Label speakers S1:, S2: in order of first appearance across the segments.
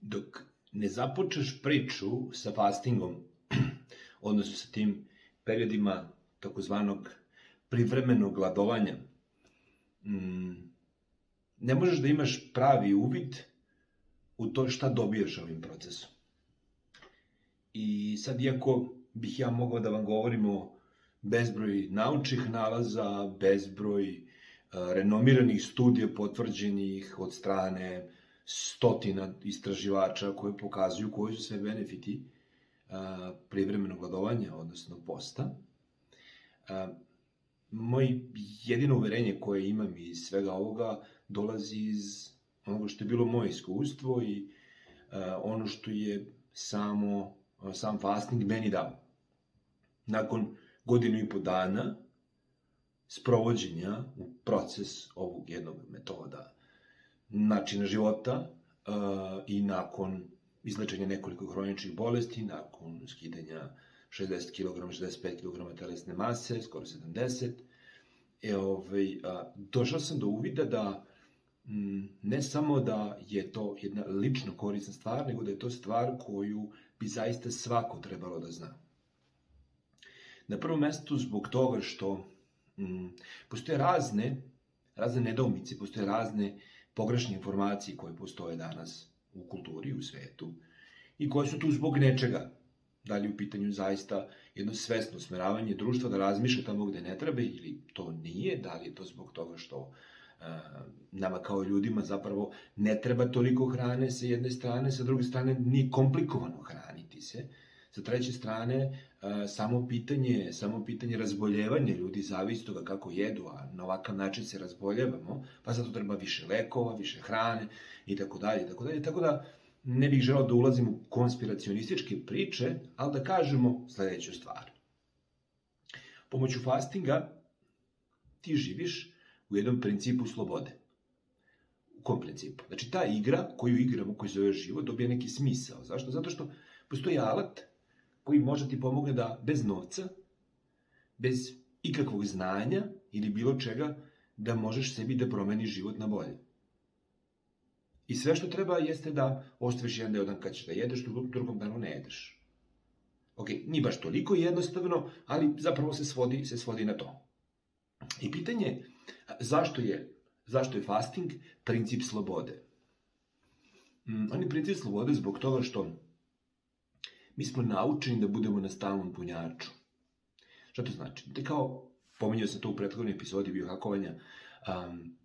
S1: dok ne započeš priču sa fastingom, odnosno sa tim periodima takozvanog privremenog gladovanja, ne možeš da imaš pravi uvid u to šta dobijaš ovim procesom. I sad, iako bih ja mogao da vam govorim o bezbroj naučnih nalaza, bezbroj renomiranih studija potvrđenih od strane stotina istraživača koje pokazuju koji su sve benefiti privremenog gladovanja, odnosno posta, moje jedino uverenje koje imam iz svega ovoga dolazi iz onoga što je bilo moje iskustvo i ono što je sam fasting meni dao. Nakon 1.5 dana sprovođenja u proces ovog jednog metoda, načina života i nakon izlečenja nekoliko hroničnih bolesti, nakon skidanja 60 kg, 65 kg telesne mase, skoro 70, došao sam do uvida da ne samo da je to jedna lično korisna stvar, nego da je to stvar koju bi zaista svako trebalo da zna. Na prvom mestu zbog toga što postoje razne nedoumice, postoje razne pogrešne informacije koje postoje danas u kulturi, u svetu, i koje su tu zbog nečega. Da li u pitanju zaista jedno svesno usmeravanje društva da razmišlja tamo gde ne treba ili to nije, da li je to zbog toga što nama kao ljudima zapravo ne treba toliko hrane sa jedne strane, sa druge strane nije komplikovano hraniti se, sa treće strane samo pitanje razboljevanja ljudi zavisi od toga kako jedu, a na ovakav način se razboljevamo, pa zato treba više lekova, više hrane i tako dalje. Tako da ne bih želeo da ulazim u konspiracionističke priče, ali da kažemo sledeću stvar. Pomoću fastinga ti živiš u jednom principu slobode. U kom principu? Znači, ta igra koju igramo, koju zove život, dobija neki smisao. Zašto? Zato što postoji alat koji može ti pomogne da bez novca, bez ikakvog znanja ili bilo čega, da možeš sebi da promeniš život na bolje. I sve što treba jeste da ostaviš jedan deo dan kad ćeš da jedeš, drugom danu ne jedeš. Ok, nije baš toliko jednostavno, ali zapravo se svodi na to. I pitanje je, zašto je fasting princip slobode? On je princip slobode zbog toga što mi smo naučeni da budemo na stalnom punjaču. Šta to znači? Kao, pominjao sam to u prethodnoj epizodi biohakovanja,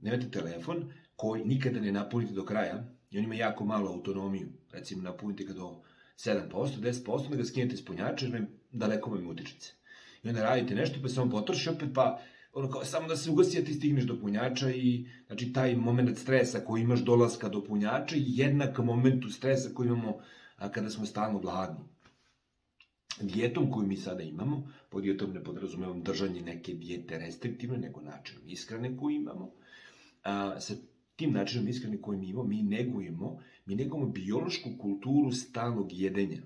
S1: nemate telefon koji nikada ne napunite do kraja i on ima jako malu autonomiju. Recimo, napunite ga do 7%, 10%, da ga skinete s punjača, jer daleko vam je utičnice. I onda radite nešto, pa se on potroši opet, pa samo da se ugasi, a ti stigneš do punjača i znači taj moment stresa koji imaš dolaska do punjača je jednak momentu stresa koji imamo kada smo stalno gladni. Dijetom koju mi sada imamo, pod dijetom ne podrazumevam držanje neke dijete restriktivne, nego načinom ishrane koju imamo, sa tim načinom ishrane koju mi imamo, mi negujemo biološku kulturu stalnog jedenja.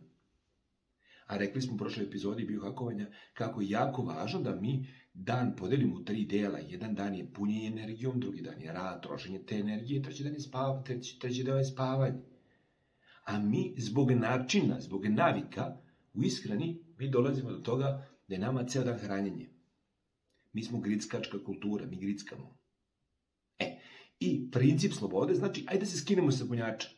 S1: A rekli smo u prošloj epizodi biohakovanja kako je jako važno da mi dan podelimo u 3 dela. Jedan dan je punjenje energijom, drugi dan je rad, trošenje te energije, treći dan je spavanje. A mi zbog načina, zbog navika u ishrani, mi dolazimo do toga da je nama ceo dan hranjenje. Mi smo grickačka kultura, mi grickamo. I princip slobode znači, ajde da se skinemo sa punjača.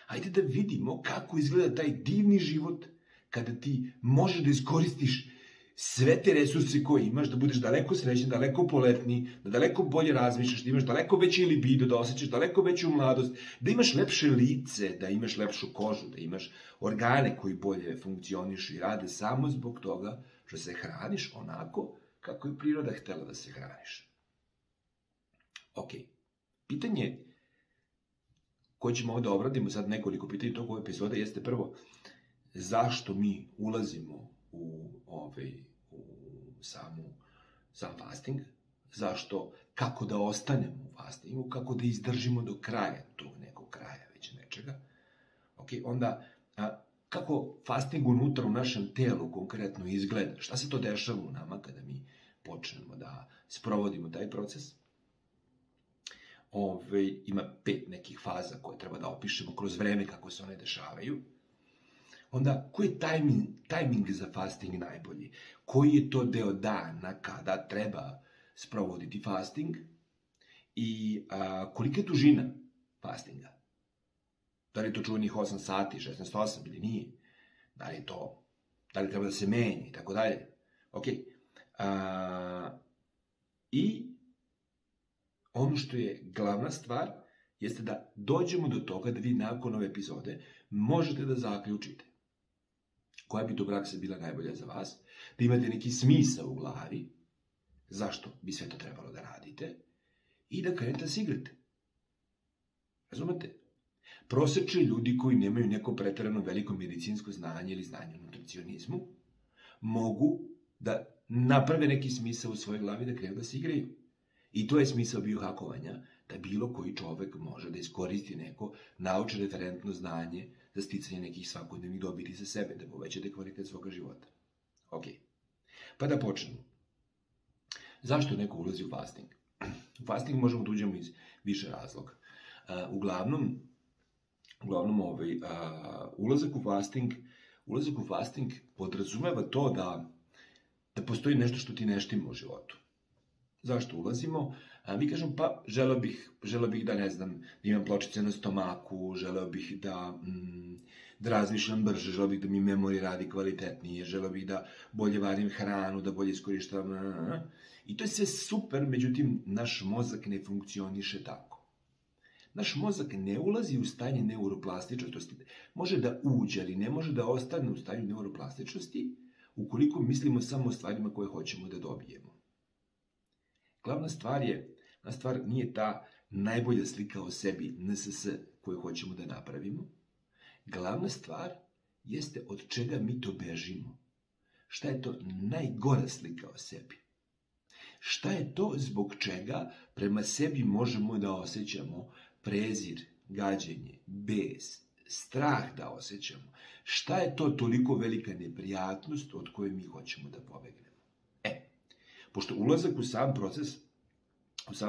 S1: Ajde da vidimo kako izgleda taj divni život kada ti možeš da iskoristiš sve te resurse koje imaš, da budeš daleko srećan, daleko poletniji, da daleko bolje razmišljaš, da imaš daleko veći libido, da osjećaš daleko veću mladost, da imaš lepše lice, da imaš lepšu kožu, da imaš organe koji bolje funkcionišu i rade samo zbog toga što se hraniš onako kako je priroda htela da se hraniš. Ok, pitanje koje ćemo ovdje obradimo, sad nekoliko pitanja tog epizode, jeste prvo, zašto mi ulazimo u sam fasting, kako da ostanemo u fastingu, kako da izdržimo do kraja tog nekog kraja već nečega. Ok, onda, kako fasting unutra u našem telu konkretno izgleda, šta se to dešava u nama kada mi počnemo da sprovodimo taj proces. ima 5 nekih faza koje treba da opišemo kroz vreme kako se one dešavaju. Onda, koji je tajming za fasting najbolji? Koji je to deo dana kada treba sprovoditi fasting? I kolika je dužina fastinga? Da li je to čuvenih 8 sati, 16-8 ili nije? Da li treba da se menja i tako dalje? Ok. I ono što je glavna stvar jeste da dođemo do toga da vi nakon ove epizode možete da zaključite koja bi to praksa bila najbolja za vas, da imate neki smisao u glavi, zašto bi sve to trebalo da radite, i da krenete da se igrate. Razumete? Prosečni ljudi koji nemaju neko preterano veliko medicinsko znanje ili znanje o nutricionizmu, mogu da naprave neki smisao u svojoj glavi da krenu da se igraju. I to je smisao biohakovanja, da bilo koji čovek može da iskoristi neko naučno referentno znanje za sticanje nekih svakodnevnih dobiti za sebe, da povećate kvalitet svoga života. Ok. Pa da počnemo. Zašto neko ulazi u fasting? U fasting možemo da uđemo iz više razloga. Uglavnom, ulazak u fasting podrazumeva to da postoji nešto što ti ne štima u životu. Zašto ulazimo? Mi kažemo, pa želeo bih da, ne znam, da imam pločice na stomaku, želeo bih da razmišljam brže, želeo bih da mi memorija radi kvalitetnije, želeo bih da bolje varim hranu, da bolje iskorištavam. I to je sve super, međutim, naš mozak ne funkcioniše tako. Naš mozak ne ulazi u stanje neuroplastičnosti, može da uđe, ali ne može da ostane u stanju neuroplastičnosti ukoliko mislimo samo o stvarima koje hoćemo da dobijemo. Glavna stvar nije ta najbolja slika o sebi, NSS, koju hoćemo da napravimo. Glavna stvar jeste od čega mi to bežimo. Šta je to najgora slika o sebi? Šta je to zbog čega prema sebi možemo da osjećamo prezir, gađenje, bes, strah da osjećamo? Šta je to toliko velika neprijatnost od koje mi hoćemo da pobegnemo? Pošto ulazak u sam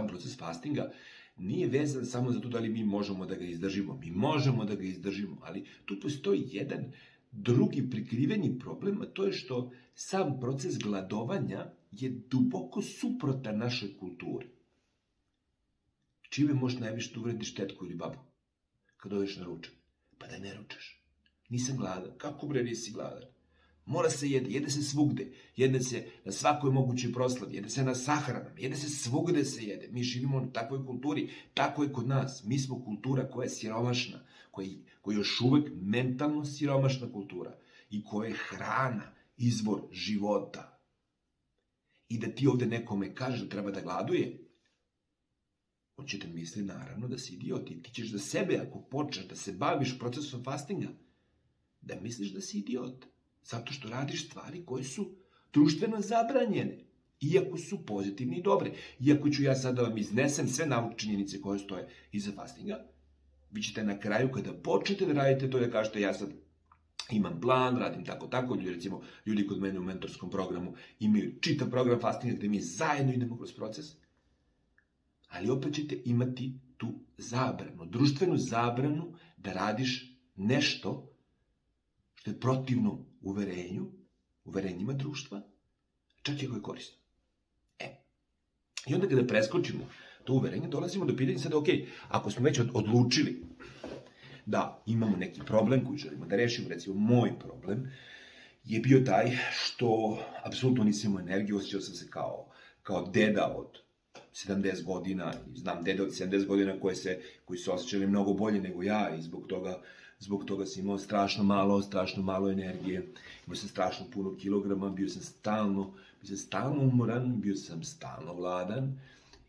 S1: proces fastinga nije vezan samo za to da li mi možemo da ga izdržimo. Mi možemo da ga izdržimo, ali tu postoji jedan drugi prikriveni problem, a to je što sam proces gladovanja je duboko suprotan našoj kulturi. Čime možeš najviše da uvrediš tetku ili babu kad odeš na ručak? Pa da ne ručaš. Nisam gladan. Kako bre nisi gladan? Mora se jede se svugde, jede se na svakoj mogućoj proslavi, jede se na sahranama, jede se svugde se jede. Mi živimo u takvoj kulturi, tako je kod nas. Mi smo kultura koja je siromašna, koja je još uvek mentalno siromašna kultura i koja je hrana, izvor života. I da ti ovde nekome kaže da treba da gladuje, on će te misli naravno da si idiot i ti ćeš za sebe, ako počneš da se baviš procesom fastinga, da misliš da si idiot. Zato što radiš stvari koje su društveno zabranjene, iako su pozitivne i dobre. Iako ću ja sad da vam iznesem sve naučne činjenice koje stoje iza fastinga, vi ćete na kraju kada počnete da radite to da kažete ja sad imam plan, radim tako, recimo ljudi kod mene u mentorskom programu imaju čitav program fastinga gde mi zajedno idemo kroz proces, ali opet ćete imati tu zabranu, društvenu zabranu da radiš nešto što je protivno uverenjima društva, čak i ako je korisno. I onda kada preskočimo to uverenje, dolazimo do pitanja sada, ok, ako smo već odlučili da imamo neki problem koji želimo da rešimo, recimo moj problem je bio taj što apsolutno nisam imao energiju, osjećao sam se kao deda od 70 godina, znam dede od 70 godina koji su osjećali mnogo bolje nego ja i zbog toga sam imao strašno malo energije, imao sam strašno puno kilograma, bio sam stalno umoran, bio sam stalno gladan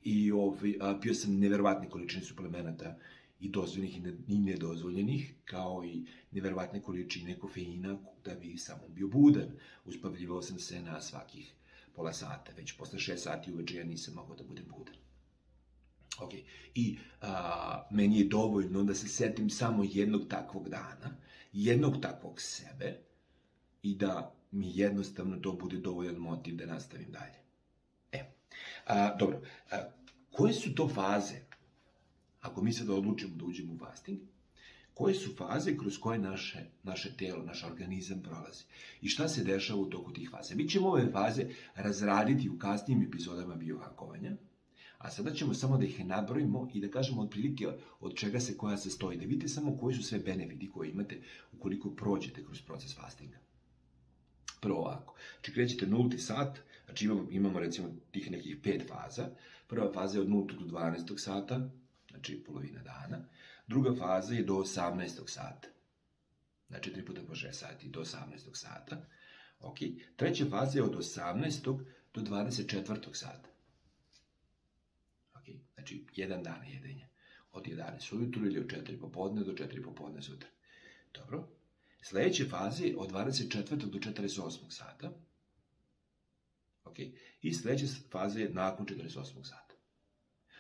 S1: i pio sam neverovatne količine suplemenata i dozvoljenih i nedozvoljenih, kao i neverovatne količine kofeina da bi samo bio budan. Uspavljivao sam se na svakih pola sata, već posle 6 sati uveče ja nisam mogao da budem budan. I meni je dovoljno da se setim samo jednog takvog dana, jednog takvog sebe i da mi jednostavno to bude dovoljan motiv da nastavim dalje. Dobro, koje su to faze ako mi sada odlučimo da uđemo u fasting, koje su faze kroz koje naše telo, naš organizam prolazi i šta se dešava u toku tih faze. Mi ćemo ove faze razraditi u kasnijim epizodama biohakovanja, a sada ćemo samo da ih nabrojimo i da kažemo otprilike od čega se koja sastoji, da vidite samo koji su sve benefiti koje imate ukoliko prođete kroz proces fastinga. Prvo ovako, znači krećete 0. sat, znači imamo recimo tih nekih 5 faza. Prva faza je od 0. do 12. sata, znači polovina dana. Druga faza je do 18. sata, znači 4 puta po 6 sati, do 18. sata. Okay. Treća faza je od 18. do 24. sata. Okay. Znači, jedan dan jedenja. Od 11 ujutru ili od 4 popodne do 4 popodne sutra. Dobro. Sljedeće faze je od 24. do 48. sata. Okay. I sljedeća faza je nakon 48. sata.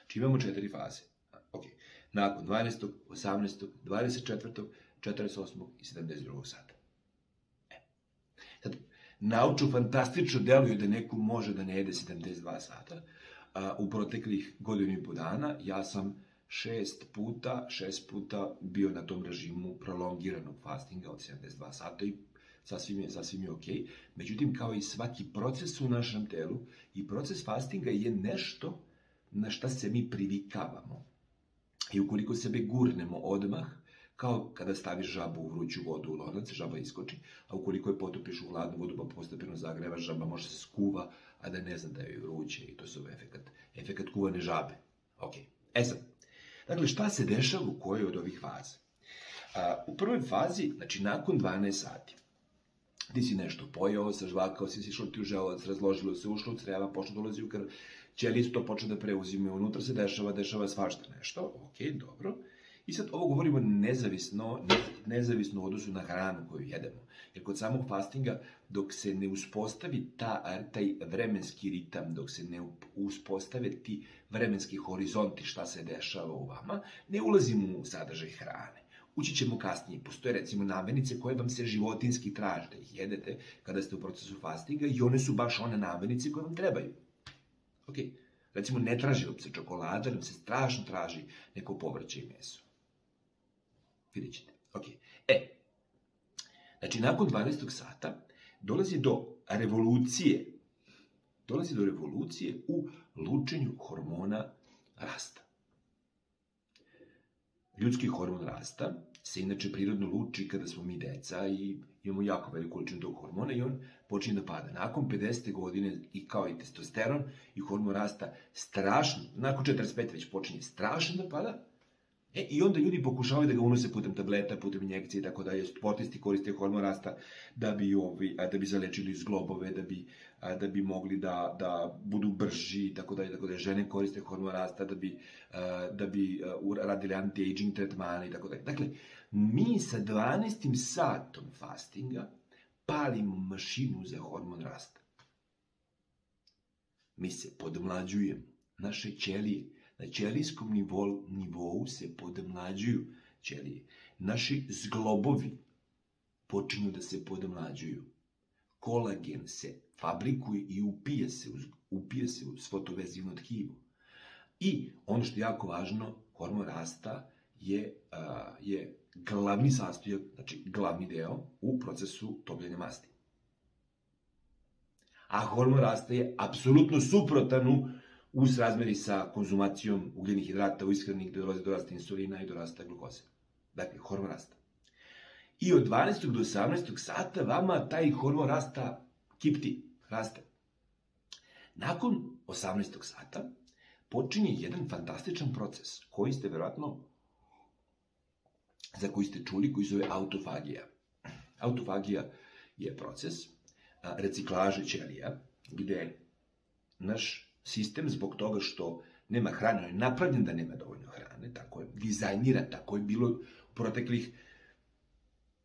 S1: Znači, imamo 4 faze. Okay. Nakon 12., 18., 24., 48. i 72. sata. Sad, naučno fantastično deluje da neko može da ne jede 72 sata. U proteklih godinu i po dana ja sam 6 puta bio na tom režimu prolongiranog fastinga od 72 sata i sasvim je ok. Međutim, kao i svaki proces u našem telu, i proces fastinga je nešto na šta se mi privikavamo. I ukoliko sebe gurnemo odmah, kao kada staviš žabu u vruću vodu u lonac, žaba iskoči, a ukoliko je potopiš u hladnu vodu pa postepeno zagrevaš, žaba može se skuva, a da ne zna da je vruće, i to se zove efekat kuvane žabe. Ok, sad, dakle, šta se dešava u kojoj od ovih faza? U prvoj fazi, znači nakon 12 sati, ti si nešto pojeo, sažvakao si, išlo ti u želudac, razložilo se, ušlo u creva, pošlo dolazi u krv, ćelije su to počne da preuzimaju, unutra se dešava svašta nešto, ok, dobro. I sad ovo govorimo nezavisno u odnosu na hranu koju jedemo. Jer kod samog fastinga, dok se ne uspostavi taj vremenski ritam, dok se ne uspostave ti vremenski horizonti šta se dešava u vama, ne ulazimo u sadržaj hrane. Ući ćemo kasnije. Postoje recimo namirnice koje vam se životinski traže da ih jedete kada ste u procesu fastinga i one su baš one namirnice koje vam trebaju. Ok, recimo ne traži vam se čokolada, nam se strašno traži neko povrće i meso. Vidjet ćete. Ok. Znači, nakon 12. sata dolazi do revolucije. Dolazi do revolucije u lučenju hormona rasta. Ljudski hormon rasta se inače prirodno luči kada smo mi deca i imamo jako veliku količinu tog hormona i on počinje da pada. Nakon 50. godine i kao i testosteron i hormon rasta strašno, nakon 45. već počinje strašno da pada. I onda ljudi pokušavaju da ga unose putem tableta, putem injekcije i tako dalje. Sportisti koriste hormon rasta da bi zalečili zglobove, da bi mogli da budu brži i tako dalje. Žene koriste hormon rasta da bi radili anti-aging tretmane i tako dalje. Dakle, mi sa 12. satom fastinga palimo mašinu za hormon rasta. Mi se podmlađujemo. Naše ćelije, na ćelijskom nivou se podmlađuju ćelije. Naši zglobovi počinju da se podmlađuju. Kolagen se fabrikuje i upije se u fotovezivno tkivo. I ono što je jako važno, hormon rasta je glavni sastojak, znači glavni deo u procesu topljenja masti. A hormon rasta je apsolutno suprotan u srazmeri sa konzumacijom ugljenih hidrata u ishrani gde dolazi do rasta insulina i do rasta glukoze. Dakle, hormon rasta. I od 12. do 18. sata vama taj hormon rasta kipti, raste. Nakon 18. sata počinje jedan fantastičan proces za koji ste čuli, koji se zove autofagija. Autofagija je proces reciklaže ćelija, gde naš sistem, zbog toga što nema hrane, on je napravljen da nema dovoljno hrane, tako je dizajniran, tako je bilo u proteklih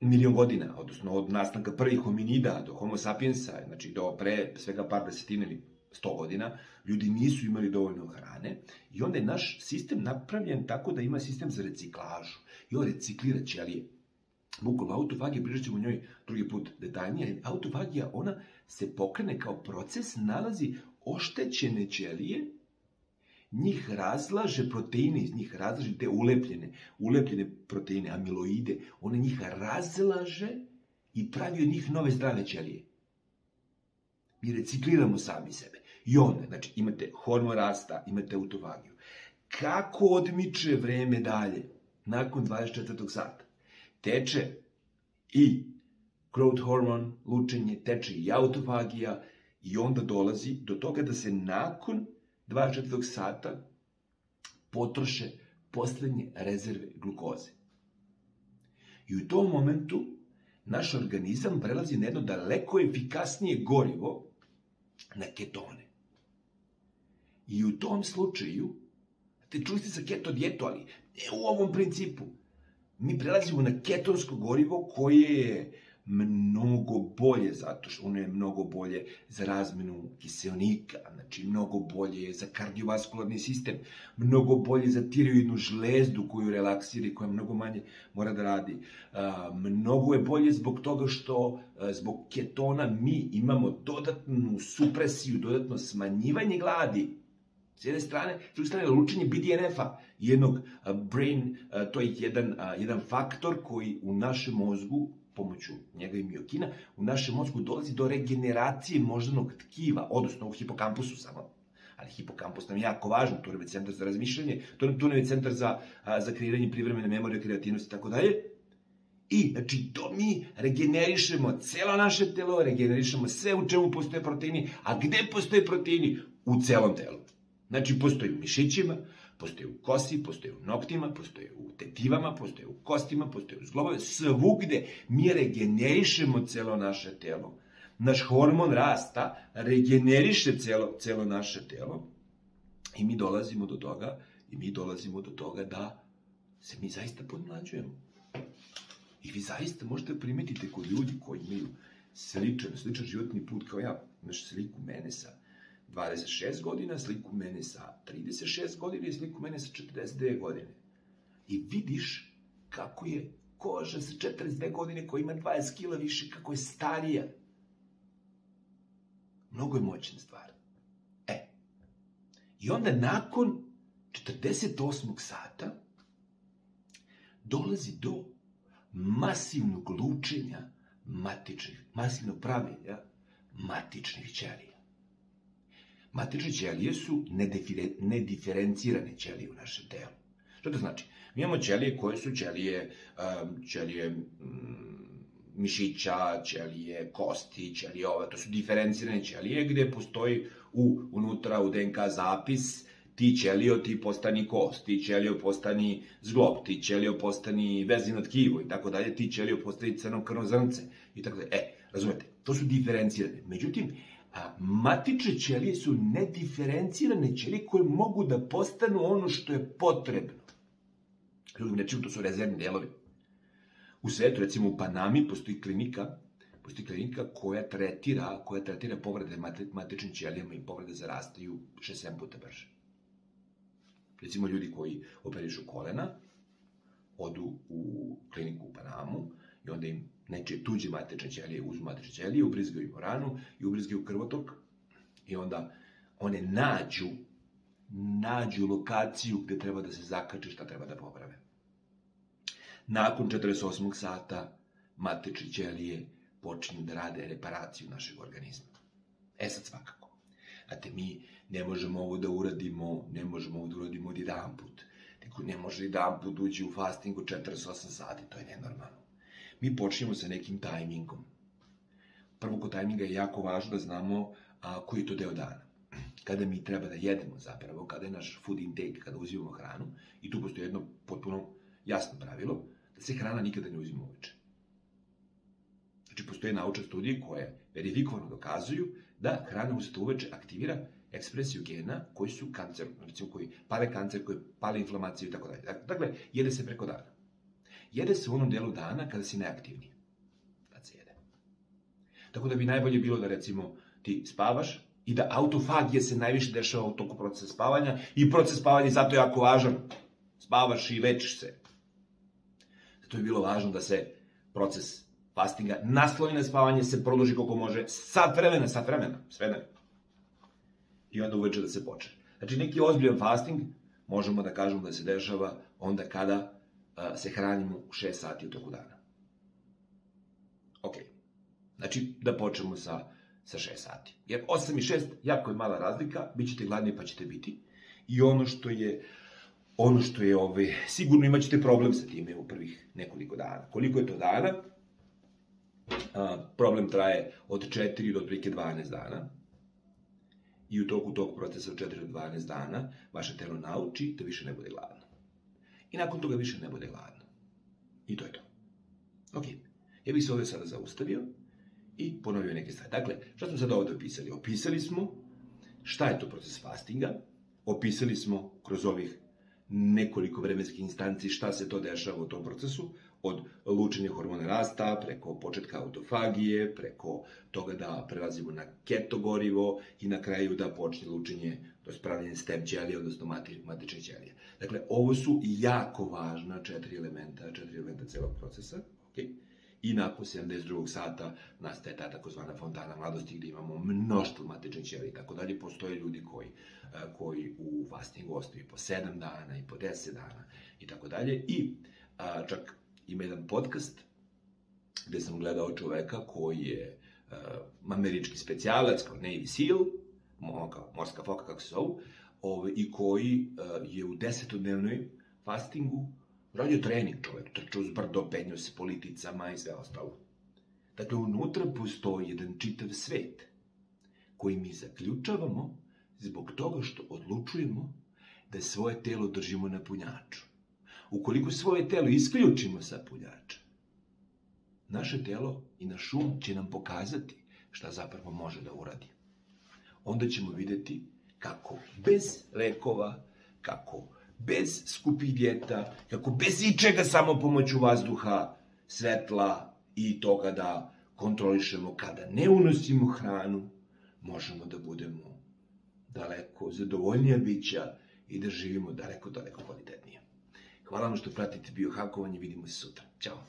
S1: 1.000.000 godina, odnosno od nastanka prvih hominida do homo sapiensa, znači do pre svega par desetina ili 100 godina, ljudi nisu imali dovoljno hrane i onda je naš sistem napravljen tako da ima sistem za reciklažu i on reciklira ćelije. Bukvalno autofagija, pričat ćemo o njoj drugi put detaljnije, autofagija, ona se pokrene kao proces, nalazi oštećene ćelije njih razlaže proteine, iz njih razlaže te ulepljene proteine, amiloide, one njih razlaže i pravi od njih nove zdrave ćelije. Mi recikliramo sami sebe. I onda, znači, imate hormon rasta, imate autofagiju. Kako odmiče vreme dalje, nakon 24. sata? Teče i growth hormon, lučenje, teče i autofagija i onda dolazi do toga da se nakon 24. sata potroše poslednje rezerve glukoze. I u tom momentu naš organizam prelazi na jedno daleko efikasnije gorivo, na ketone. I u tom slučaju, čuli ste za keto dijetu, ali ne u ovom principu. Mi prelazimo na ketonsko gorivo koje je mnogo bolje, zato što ono je mnogo bolje za razmenu kiseonika, znači mnogo bolje za kardiovaskularni sistem, mnogo bolje za tiroidnu žlezdu koju relaksira i koja mnogo manje mora da radi. Mnogo je bolje zbog toga što zbog ketona mi imamo dodatnu supresiju, dodatno smanjivanje gladi. S jedne strane, s druge strane, lučenje BDNF-a, jednog brain, to je jedan faktor koji u našem mozgu, pomoću njega i miokina, u našem mozgu dolazi do regeneracije moždanog tkiva, odnosno u hipokampusu samo. Ali hipokampus nam je jako važan, to nam je centar za razmišljanje, to nam je centar za kreiranje privremene memorije, kreativnosti i tako dalje. I, znači, to mi regenerišemo celo naše telo, regenerišemo sve u čemu postoje proteini, a gde postoje proteini? U celom telu. Znači, postoji u mišićima, postoji u kosi, postoji u noktima, postoji u tetivama, postoji u kostima, postoji u zglobove, svugde mi regenerišemo celo naše telo. Naš hormon rasta regeneriše celo naše telo i mi dolazimo do toga da se mi zaista podmlađujemo. I vi zaista možete primetiti kod ljudi koji imaju sličan životni put kao ja. Imaš sliku mene sa 26 godina, sliku mene sa 36 godina i sliku mene sa 42 godine. I vidiš kako je koža sa 42 godine koja ima 20 kila više, kako je starija. Mnogo je moćna stvar. I onda nakon 48. sata dolazi do masivnog lučenja masivnog pravljenja matičnih ćelija. Matične ćelije su nediferencirane ćelije u našem telu. Što to znači? Mi imamo ćelije koje su ćelije mišića, ćelije kosti, ćelije to su diferencirane ćelije gde postoji unutra u DNK zapis ti ćelio, ti postani kost, ti ćelio postani zglob, ti ćelio postani vezino tkivo i tako dalje, ti ćelio postani crno krvno zrnce i tako dalje. Razumete, to su diferencirane. Međutim, matične ćelije su nediferencirane ćelije koje mogu da postanu ono što je potrebno. Drugim rečima, to su rezervni delovi. U svetu, recimo u Panami, postoji klinika koja tretira povrede matičnim ćelijama i povrede zarastaju 6-7 puta brže. Recimo, ljudi koji operišu kolena, odu u kliniku u Panamu i onda im nečije tuđe matične ćelije uzmu matične ćelije, ubrizgaju im ranu i ubrizgaju krvotok i onda one nađu lokaciju gde treba da se zakače šta treba da poprave. Nakon 48. sata matične ćelije počinju da rade reparaciju našeg organizma. Sad svakako. Znate, mi ne možemo ovo da uradimo od jedan put. Neko ne može jedan put uđi u fastingu 48 sati, to je nenormalno. Mi počinjemo sa nekim tajmingom. Prvo, kod tajminga je jako važno da znamo koji je to deo dana. Kada mi treba da jedemo zapravo, kada je naš food intake, kada uzimamo hranu, i tu postoji jedno potpuno jasno pravilo, da se hrana nikada ne uzima uveče. Znači, postoje naučne studije koje verifikovano dokazuju da hrana uzeta uveče aktivira ekspresiju gena koji su kancer, recimo koji pale kancer, koji pale inflamaciju i tako dalje. Dakle, jede se preko dana. Jede se u onom delu dana kada si najaktivniji. Tad se jede. Tako da bi najbolje bilo da, recimo, ti spavaš i da autofagija se najviše dešava u toku procesa spavanja i proces spavanja je zato jako važan. Spavaš i lečiš se. Zato je bilo važno da se proces fastinga nasloni na spavanje, se produži koliko može, sat vremena, sve dan. I onda uveče da se počne. Znači, neki ozbiljan fasting možemo da kažemo da se dešava onda kada se hranimo u 6 sati u toku dana. Ok. Znači, da počnemo sa 6 sati. Jer 8 i 6, jako je mala razlika, bit ćete gladni pa ćete biti. I ono što je sigurno imat ćete problem sa time u prvih nekoliko dana. Koliko je to dana? Problem traje od 4 do otprilike 12 dana. I u toku tog procesa od 4 do 12 dana vaše telo nauči da više ne bude gladno. I nakon toga više ne bude gladno. I to je to. Ok. Ja bih se ovdje sada zaustavio i ponovio neke stvari. Dakle, šta smo sad ovdje opisali? Opisali smo šta je to proces fastinga, opisali smo kroz ovih nekoliko vremenskih instanci šta se to dešava u tom procesu, od lučenja hormona rasta, preko početka autofagije, preko toga da prelazimo na keto gorivo i na kraju da počne lučenje, to je pravljenje step ćelije, odnosno matične ćelije. Dakle, ovo su jako važna 4 elementa celog procesa. Okay? I nakon 72. sata nastaje ta takozvana fontana mladosti gdje imamo mnoštvo matičnih ćelija i tako dalje. Postoje ljudi koji u fastingu ostaju po 7 dana i po 10 dana i tako dalje. I čak ima jedan podcast gdje sam gledao čoveka koji je američki specijalac, kao Navy SEAL, morska foka kako se zovu, i koji je u 10-dnevnoj fastingu radio trening, čovjek trčao uz brdo, penjao se po liticama i sve ostalo. Dakle, unutra postoji jedan čitav svet koji mi zaključavamo zbog toga što odlučujemo da svoje telo držimo na punjaču. Ukoliko svoje telo isključimo sa punjača, naše telo i naš um će nam pokazati šta zapravo može da uradi. Onda ćemo vidjeti kako bez lekova, kako bez skupih dijeta, kako bez ičega samo pomoću vazduha, svetla i toga da kontrolišemo kada ne unosimo hranu, možemo da budemo daleko zadovoljnija bića i da živimo daleko kvalitetnije. Hvala vam što pratite biohakovanje, vidimo se sutra. Ćao!